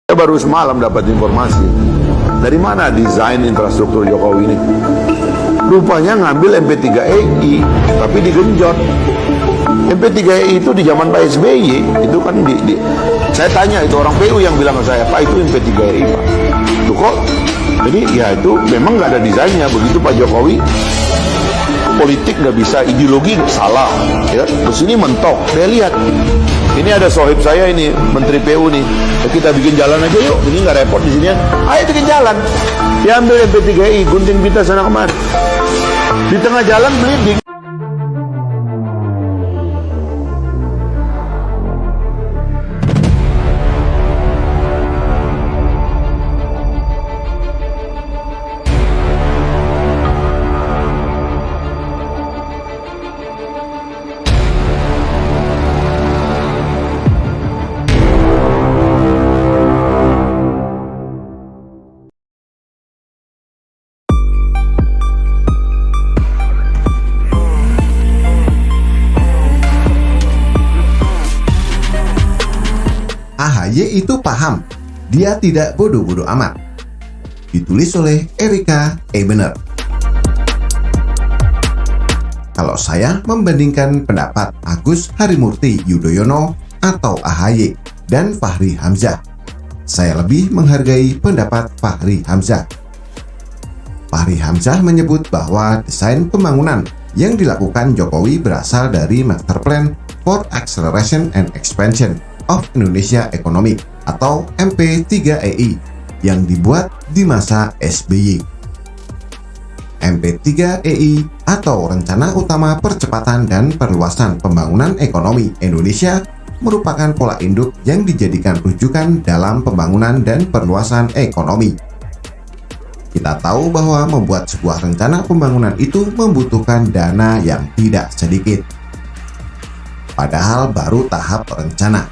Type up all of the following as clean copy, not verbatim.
Saya baru semalam dapat informasi dari mana desain infrastruktur Jokowi ini. Rupanya ngambil MP3EI tapi digenjot. MP3EI itu di zaman Pak SBY itu kan saya tanya itu orang PU yang bilang ke saya, Pak itu MP3EI Pak. Tuh kok? Jadi ya itu memang nggak ada desainnya. Begitu Pak Jokowi politik nggak bisa, ideologi salah, ya. Terus ini mentok. Saya lihat, ini ada sohib saya ini, Menteri PU nih. Kita bikin jalan aja yuk. Ini nggak repot di sini. Ayo bikin jalan. Diambil MP3I, gunting pita sana kemari. Di tengah jalan bleeding. AHY itu paham, dia tidak bodoh-bodoh amat. Ditulis oleh Erika Ebener. Kalau saya membandingkan pendapat Agus Harimurti Yudhoyono atau AHY dan Fahri Hamzah, saya lebih menghargai pendapat Fahri Hamzah. Fahri Hamzah menyebut bahwa desain pembangunan yang dilakukan Jokowi berasal dari Master Plan for Acceleration and Expansion of Indonesia Economic atau MP3EI yang dibuat di masa SBY. MP3EI atau Rencana Utama Percepatan dan Perluasan Pembangunan Ekonomi Indonesia merupakan pola induk yang dijadikan rujukan dalam pembangunan dan perluasan ekonomi. Kita tahu bahwa membuat sebuah rencana pembangunan itu membutuhkan dana yang tidak sedikit. Padahal baru tahap rencana.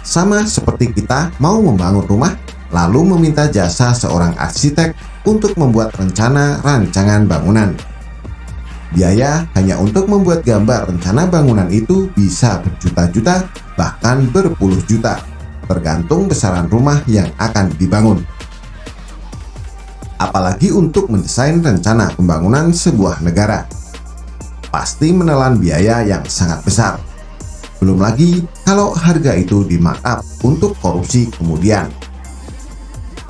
Sama seperti kita mau membangun rumah, lalu meminta jasa seorang arsitek untuk membuat rencana rancangan bangunan. Biaya hanya untuk membuat gambar rencana bangunan itu bisa berjuta-juta, bahkan berpuluh juta, tergantung besaran rumah yang akan dibangun. Apalagi untuk mendesain rencana pembangunan sebuah negara. Pasti menelan biaya yang sangat besar. Belum lagi kalau harga itu di-markup untuk korupsi kemudian.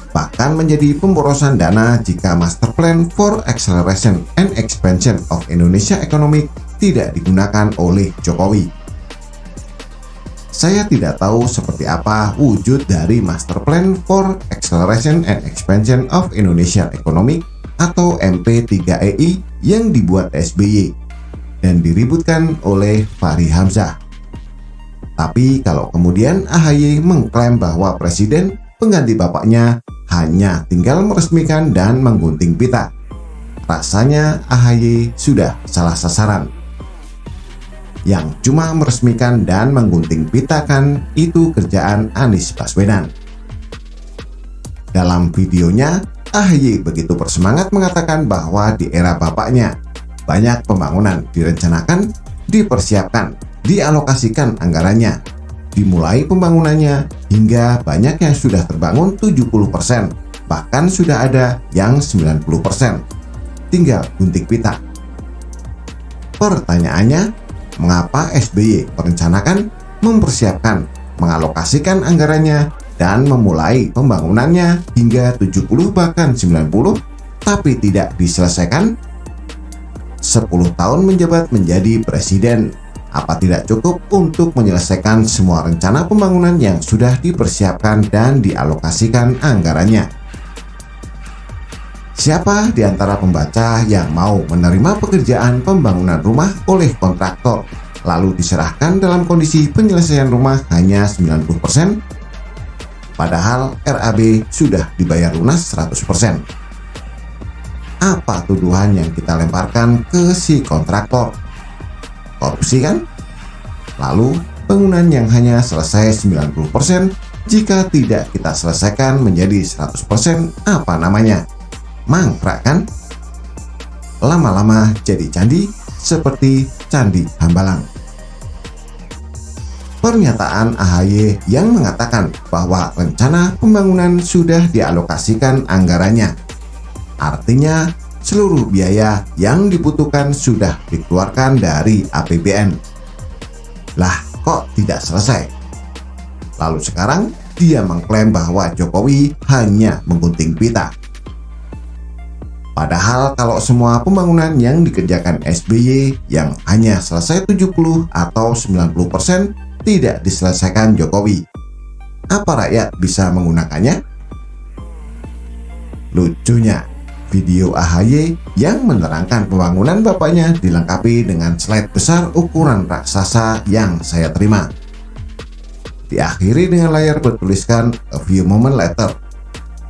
Bahkan menjadi pemborosan dana jika Master Plan for Acceleration and Expansion of Indonesia Economic tidak digunakan oleh Jokowi. Saya tidak tahu seperti apa wujud dari Master Plan for Acceleration and Expansion of Indonesia Economic atau MP3EI yang dibuat SBY dan diributkan oleh Fahri Hamzah. Tapi kalau kemudian AHY mengklaim bahwa presiden pengganti bapaknya hanya tinggal meresmikan dan menggunting pita, rasanya AHY sudah salah sasaran. Yang cuma meresmikan dan menggunting pita kan itu kerjaan Anies Baswedan. Dalam videonya, AHY begitu bersemangat mengatakan bahwa di era bapaknya banyak pembangunan direncanakan, dipersiapkan, dialokasikan anggarannya, dimulai pembangunannya hingga banyak yang sudah terbangun 70%, bahkan sudah ada yang 90%. Tinggal gunting pita. Pertanyaannya, mengapa SBY merencanakan, mempersiapkan, mengalokasikan anggarannya, dan memulai pembangunannya hingga 70 bahkan 90, tapi tidak diselesaikan? 10 tahun menjabat menjadi presiden, apa tidak cukup untuk menyelesaikan semua rencana pembangunan yang sudah dipersiapkan dan dialokasikan anggarannya? Siapa di antara pembaca yang mau menerima pekerjaan pembangunan rumah oleh kontraktor lalu diserahkan dalam kondisi penyelesaian rumah hanya 90%? Padahal RAB sudah dibayar lunas 100%. Apa tuduhan yang kita lemparkan ke si kontraktor? Korupsi kan? Lalu bangunan yang hanya selesai 90% jika tidak kita selesaikan menjadi 100%, apa namanya? Mangkrak kan? Lama-lama jadi candi seperti Candi Hambalang. pernyataan AHY yang mengatakan bahwa rencana pembangunan sudah dialokasikan anggarannya. Artinya, seluruh biaya yang dibutuhkan sudah dikeluarkan dari APBN. Lah, kok tidak selesai? Lalu sekarang dia mengklaim bahwa Jokowi hanya menggunting pita. Padahal kalau semua pembangunan yang dikerjakan SBY yang hanya selesai 70 atau 90% tidak diselesaikan Jokowi, apa rakyat bisa menggunakannya? Lucunya, video AHY yang menerangkan pembangunan bapaknya dilengkapi dengan slide besar ukuran raksasa yang saya terima. Diakhiri dengan layar bertuliskan "A few moment later".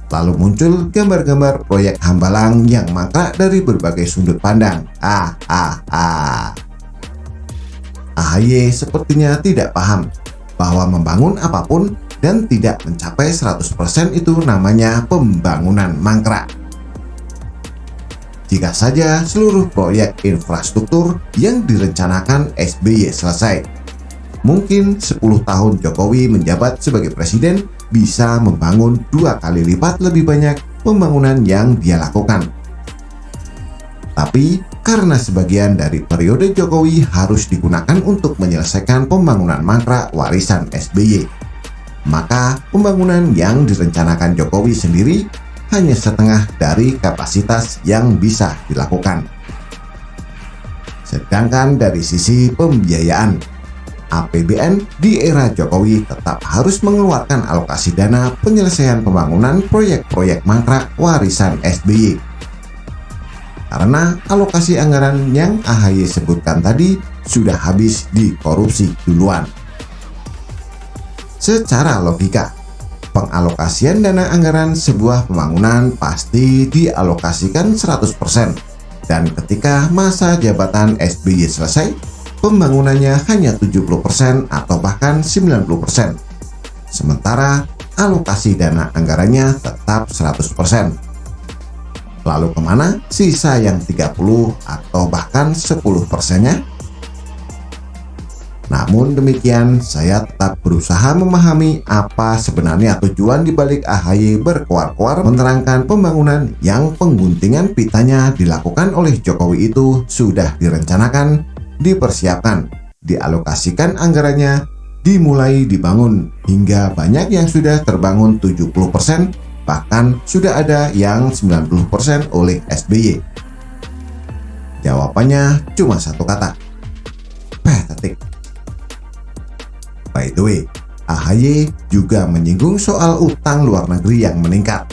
Lalu muncul gambar-gambar proyek Hambalang yang mangkrak dari berbagai sudut pandang. AHY sepertinya tidak paham bahwa membangun apapun dan tidak mencapai 100% itu namanya pembangunan mangkrak. Jika saja seluruh proyek infrastruktur yang direncanakan SBY selesai, mungkin 10 tahun Jokowi menjabat sebagai presiden bisa membangun 2 kali lipat lebih banyak pembangunan yang dia lakukan. Tapi karena sebagian dari periode Jokowi harus digunakan untuk menyelesaikan pembangunan mangkrak warisan SBY, maka pembangunan yang direncanakan Jokowi sendiri hanya setengah dari kapasitas yang bisa dilakukan. Sedangkan dari sisi pembiayaan, APBN di era Jokowi tetap harus mengeluarkan alokasi dana penyelesaian pembangunan proyek-proyek mangkrak warisan SBY. Karena alokasi anggaran yang AHY sebutkan tadi sudah habis dikorupsi duluan. Secara logika, pengalokasian dana anggaran sebuah pembangunan pasti dialokasikan 100%, dan ketika masa jabatan SBY selesai, pembangunannya hanya 70% atau bahkan 90%. Sementara alokasi dana anggarannya tetap 100%. Lalu kemana sisa yang 30 atau bahkan 10%-nya? Namun demikian, saya tetap berusaha memahami apa sebenarnya tujuan dibalik AHY berkoar-koar menerangkan pembangunan yang pengguntingan pitanya dilakukan oleh Jokowi itu sudah direncanakan, dipersiapkan, dialokasikan anggarannya, dimulai dibangun, hingga banyak yang sudah terbangun 70%, bahkan sudah ada yang 90% oleh SBY. Jawabannya cuma satu kata: pathetic. By the way, AHY juga menyinggung soal utang luar negeri yang meningkat.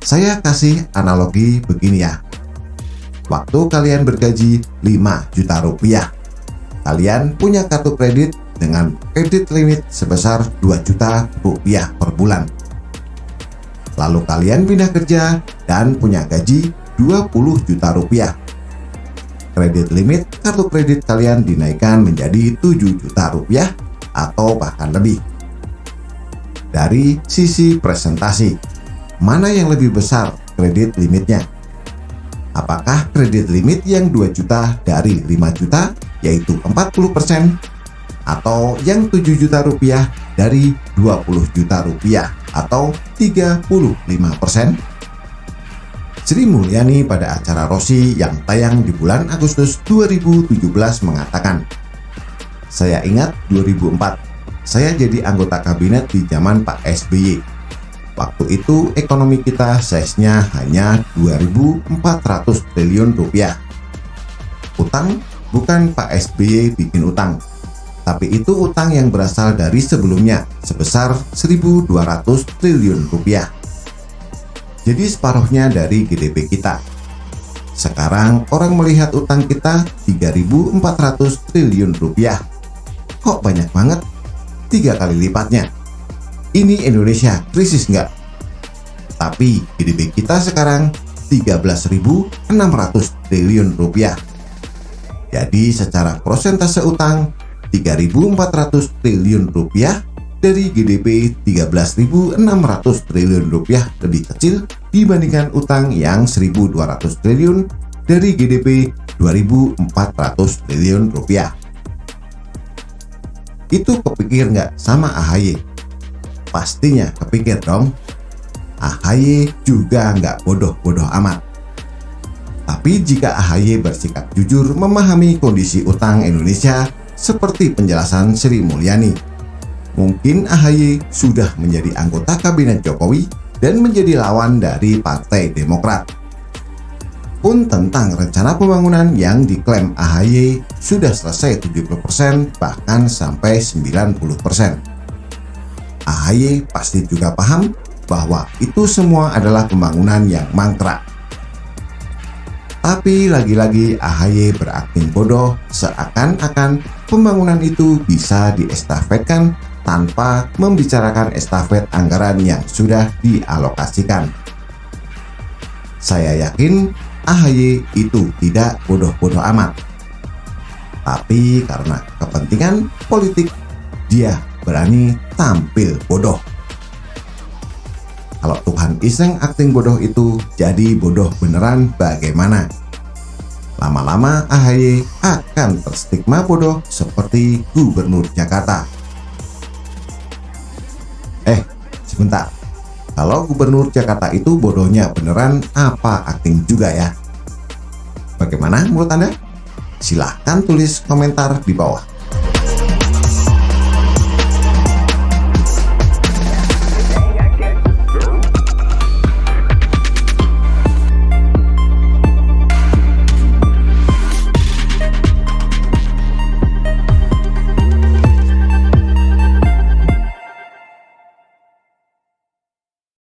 Saya kasih analogi begini ya. Waktu kalian bergaji 5 juta rupiah, kalian punya kartu kredit dengan kredit limit sebesar 2 juta rupiah per bulan. Lalu kalian pindah kerja dan punya gaji 20 juta rupiah. Kredit limit kartu kredit kalian dinaikkan menjadi 7 juta rupiah atau bahkan lebih. Dari sisi presentasi, mana yang lebih besar kredit limitnya? Apakah kredit limit yang 2 juta dari 5 juta yaitu 40%, atau yang 7 juta rupiah dari 20 juta rupiah atau 35%? Sri Mulyani pada acara Rossi yang tayang di bulan Agustus 2017 mengatakan, "Saya ingat 2004, saya jadi anggota kabinet di zaman Pak SBY. Waktu itu ekonomi kita size-nya hanya 2.400 triliun rupiah. Utang bukan Pak SBY bikin utang, tapi itu utang yang berasal dari sebelumnya sebesar 1.200 triliun rupiah. Jadi separuhnya dari GDP kita. Sekarang orang melihat utang kita 3.400 triliun rupiah. Kok banyak banget? 3 kali lipatnya. Ini Indonesia krisis nggak? Tapi GDP kita sekarang 13.600 triliun rupiah. Jadi secara prosentase utang 3.400 triliun rupiah dari GDP 13.600 triliun rupiah lebih kecil dibandingkan utang yang 1.200 triliun dari GDP 2.400 triliun rupiah. itu kepikir nggak sama AHY? Pastinya kepikir dong. AHY juga nggak bodoh-bodoh amat. Tapi jika AHY bersikap jujur memahami kondisi utang Indonesia seperti penjelasan Sri Mulyani, mungkin AHY sudah menjadi anggota kabinet Jokowi dan menjadi lawan dari Partai Demokrat. Pun tentang rencana pembangunan yang diklaim AHY sudah selesai 70% bahkan sampai 90%. AHY pasti juga paham bahwa itu semua adalah pembangunan yang mangkrak. Tapi lagi-lagi AHY berakting bodoh seakan-akan pembangunan itu bisa diestafetkan tanpa membicarakan estafet anggaran yang sudah dialokasikan. Saya yakin AHY itu tidak bodoh-bodoh amat. Tapi karena kepentingan politik, dia berani tampil bodoh. Kalau Tuhan iseng akting bodoh itu jadi bodoh beneran bagaimana? Lama-lama AHY akan terstigma bodoh seperti Gubernur Jakarta. Sebentar. Kalau Gubernur Jakarta itu bodohnya beneran apa akting juga ya? Bagaimana menurut Anda? Silahkan tulis komentar di bawah.